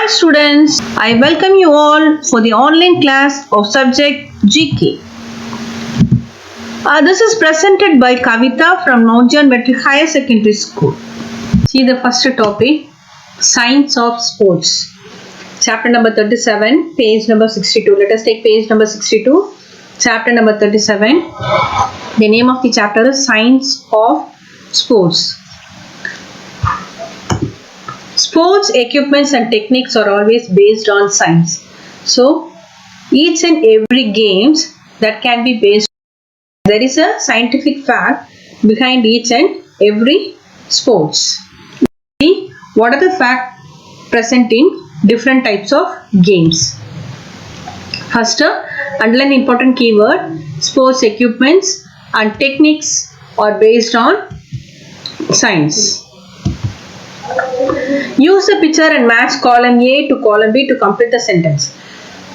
students, I welcome you all for the online class of subject GK. This is presented by Kavita from Mount John Metric Higher Secondary School. See the first topic, Science of Sports. Chapter number 37, page number 62. Let us take page number 62, chapter number 37. The name of the chapter is Science of Sports. Sports equipments and techniques are always based on science. So, each and every games that can be based, there is a scientific fact behind each and every sports. See what are the facts present in different types of games. First, underline important keyword. Sports equipments and techniques are based on science. Use the picture and match column A to column B to complete the sentence.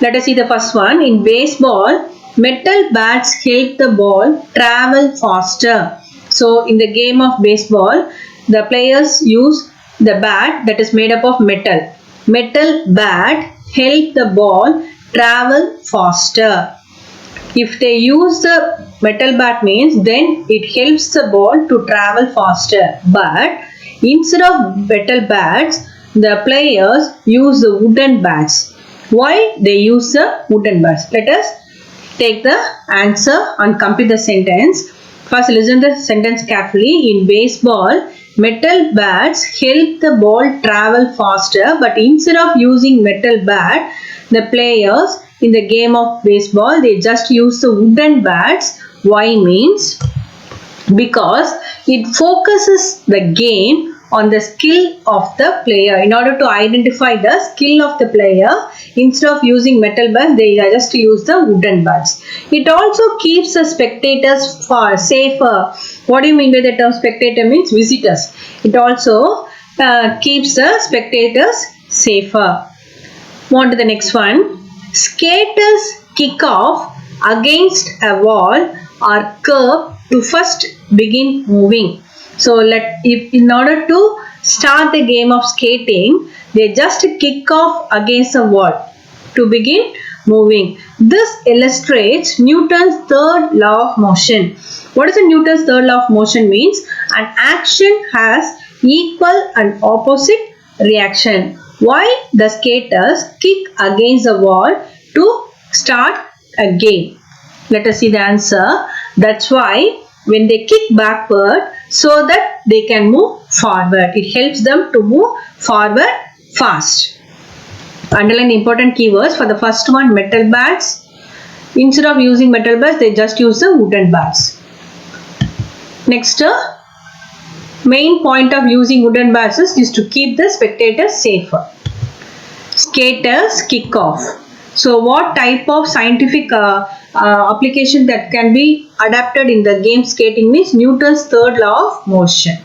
Let us see the first one. In baseball, metal bats help the ball travel faster. So, in the game of baseball, the players use the bat that is made up of metal. Metal bat help the ball travel faster. If they use the metal bat means then it helps the ball to travel faster. But instead of metal bats, the players use the wooden bats. Why they use the wooden bats? Let us take the answer and complete the sentence. First, listen to the sentence carefully. In baseball, metal bats help the ball travel faster. But instead of using metal bat, the players in the game of baseball, they just use the wooden bats. Why means? Because it focuses the game on the skill of the player. In order to identify the skill of the player, instead of using metal bats, they just use the wooden bats. It also keeps the spectators far safer. What do you mean by the term spectator? Means visitors. It also keeps the spectators safer. Move on to the next one. Skaters kick off against a wall or curb to first begin moving. So, in order to start the game of skating, they just kick off against a wall to begin moving. This illustrates Newton's third law of motion. What is Newton's third law of motion means? An action has equal and opposite reaction. Why the skaters kick against the wall to start a game? Let us see the answer. That's why when they kick backward, so that they can move forward. It helps them to move forward fast. Underline important keywords. For the first one, metal bats. Instead of using metal bats, they just use the wooden bats. Next, main point of using wooden bats is to keep the spectators safer. Skaters kick off. So, what type of scientific application that can be adapted in the game skating means Newton's third law of motion.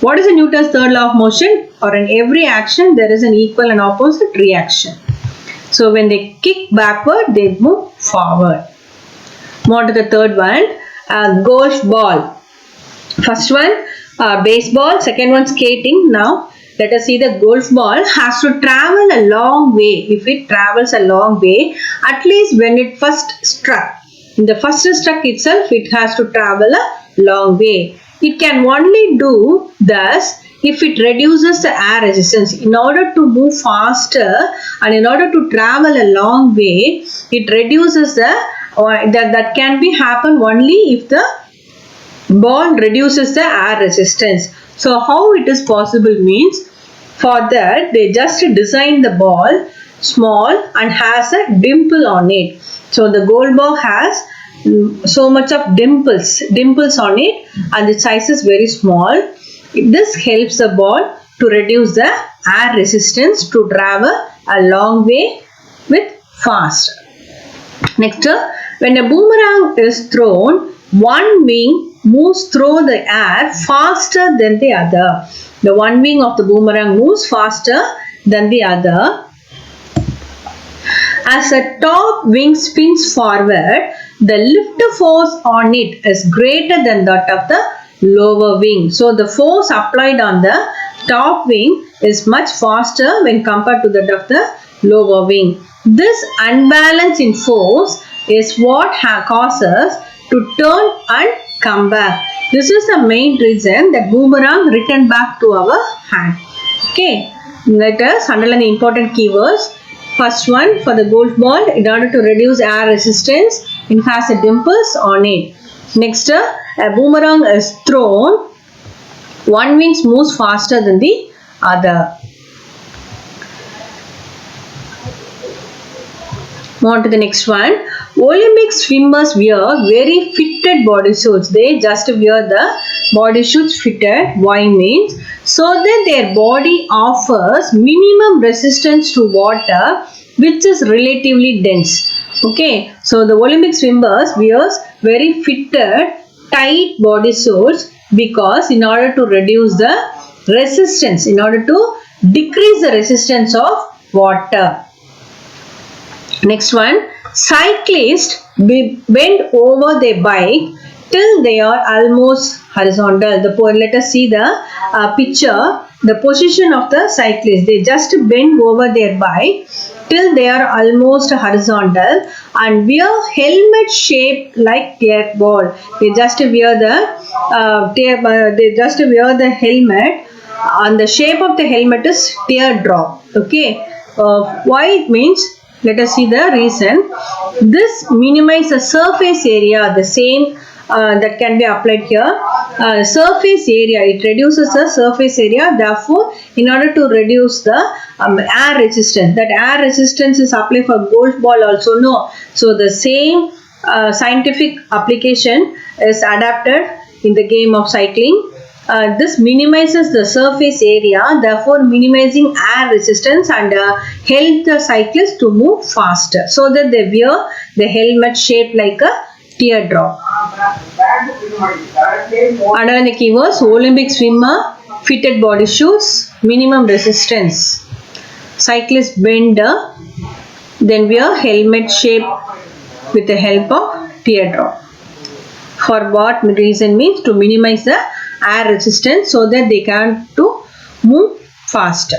What is Newton's third law of motion? Or in every action there is an equal and opposite reaction. So when they kick backward, they move forward. Move on to the third one, golf ball. First one, baseball. Second one, skating. Now let us see the golf ball has to travel a long way. If it travels a long way, at least when it first struck, in the first struck itself, it has to travel a long way. It can only do thus if it reduces the air resistance. In order to move faster and in order to travel a long way, it reduces that can be happen only if the ball reduces the air resistance. So how it is possible means, for that they just design the ball small and has a dimple on it. So the golf ball has so much of dimples on it and the size is very small. This helps the ball to reduce the air resistance to travel a long way with fast. Next, when a boomerang is thrown, one wing moves through the air faster than the other. The one wing of the boomerang moves faster than the other. As the top wing spins forward, the lift force on it is greater than that of the lower wing. So, the force applied on the top wing is much faster when compared to that of the lower wing. This unbalance in force is what causes to turn and come back. This is the main reason that boomerang return back to our hand. Okay, let us underline the important keywords. First one, for the golf ball, in order to reduce air resistance, it has a dimples on it. Next, a boomerang is thrown. One wing moves faster than the other. Move on to the next one. Olympic swimmers wear very fitted bodysuits. They just wear the bodysuits fitted. Why means? So that their body offers minimum resistance to water, which is relatively dense. Okay, so the Olympic swimmers wears very fitted, tight bodysuits because in order to reduce the resistance, in order to decrease the resistance of water. Next one, cyclists bend over their bike till they are almost horizontal. Let us see the picture, the position of the cyclist. They just bend over their bike till they are almost horizontal and wear helmet shaped like tear ball. They just wear the helmet, and the shape of the helmet is teardrop. Okay, why it means? Let us see the reason. This minimizes the surface area, the same that can be applied here. Surface area, it reduces the surface area. Therefore, in order to reduce the air resistance, that air resistance is applied for golf ball also. No. So, the same scientific application is adapted in the game of cycling. This minimizes the surface area, therefore minimizing air resistance and help the cyclist to move faster. So that they wear the helmet shaped like a teardrop. Under the keywords, Olympic swimmer, fitted body shoes, minimum resistance. Cyclist bend, then wear helmet shape with the help of teardrop. For what reason means? To minimize the air resistance so that they can to move faster.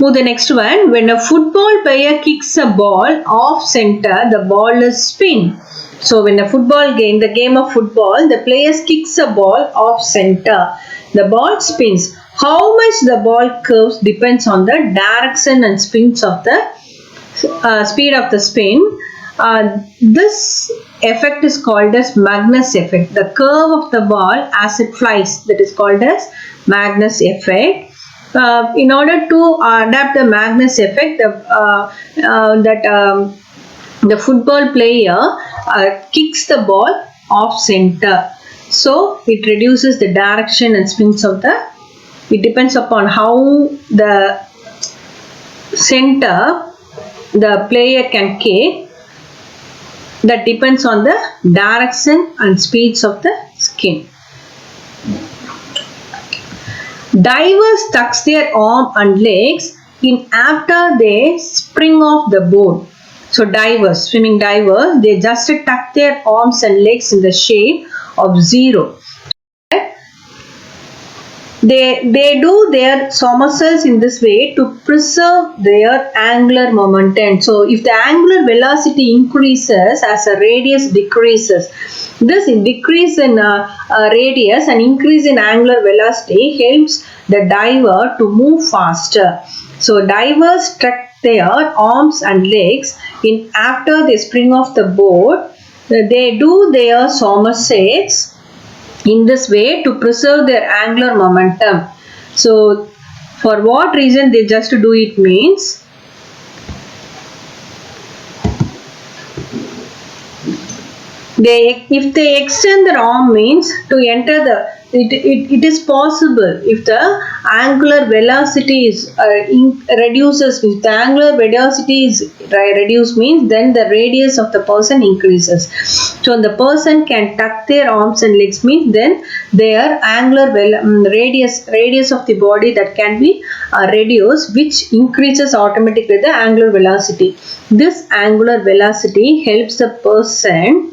Move the next one. When a football player kicks a ball off center, the ball is spin. So when a football game, the game of football, the players kicks a ball off center, the ball spins. How much the ball curves depends on the direction and spins of the speed of the spin. This effect is called as Magnus Effect. The curve of the ball as it flies, that is called as Magnus Effect. In order to adapt the Magnus Effect, the football player kicks the ball off center. So it reduces the direction and spins of the. It depends upon how the center the player can kick. That depends on the direction and speeds of the skin. Divers tuck their arm and legs in after they spring off the board. So divers, swimming divers, they just tuck their arms and legs in the shape of zero. They do their somersaults in this way to preserve their angular momentum. So if the angular velocity increases as a radius decreases, this decrease in radius and increase in angular velocity helps the diver to move faster. So divers tuck their arms and legs in after they spring off the board. They do their somersaults in this way to preserve their angular momentum. So for what reason they just do it means if they extend their arm means to enter the it is possible if the angular velocity is reduces. If the angular velocity is reduced means then the radius of the person increases. So the person can tuck their arms and legs means then their angular radius of the body that can be reduced, which increases automatically the angular velocity. This angular velocity helps the person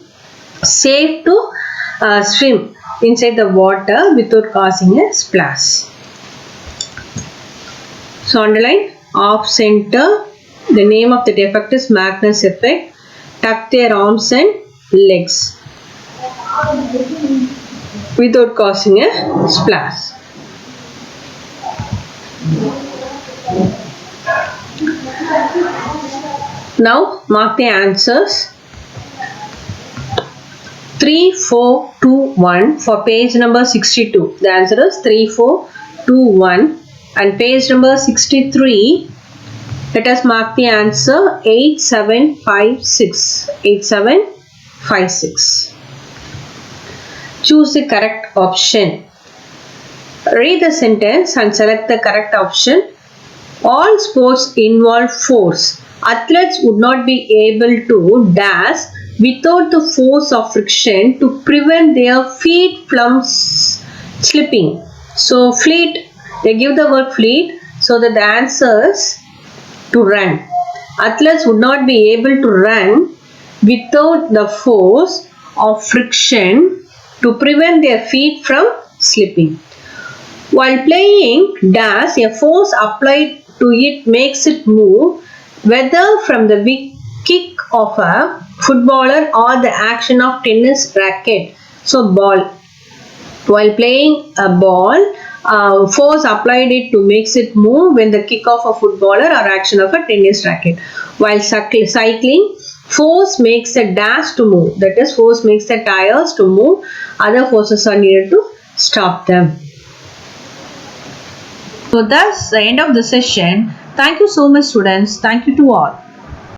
safe to swim inside the water without causing a splash. So underline off center. The name of the effect is Magnus Effect. Tuck their arms and legs without causing a splash. Now mark the answers. 3, 4, 2, 1 for page number 62. The answer is 3, 4, 2, 1. And page number 63, let us mark the answer 8, 7, 5, 6. 8, 7, 5, 6. Choose the correct option. Read the sentence and select the correct option. All sports involve force. Athletes would not be able to dash without the force of friction to prevent their feet from slipping. So fleet, they give the word fleet, so that the answer is to run. Athletes would not be able to run without the force of friction to prevent their feet from slipping. While playing dash, a force applied to it makes it move, whether from the weak kick of a footballer or the action of tennis racket. So ball. While playing a ball, force applied it to makes it move when the kick of a footballer or action of a tennis racket. While cycling, force makes the dash to move. That is, force makes the tires to move. Other forces are needed to stop them. So that's the end of the session. Thank you so much, students. Thank you to all.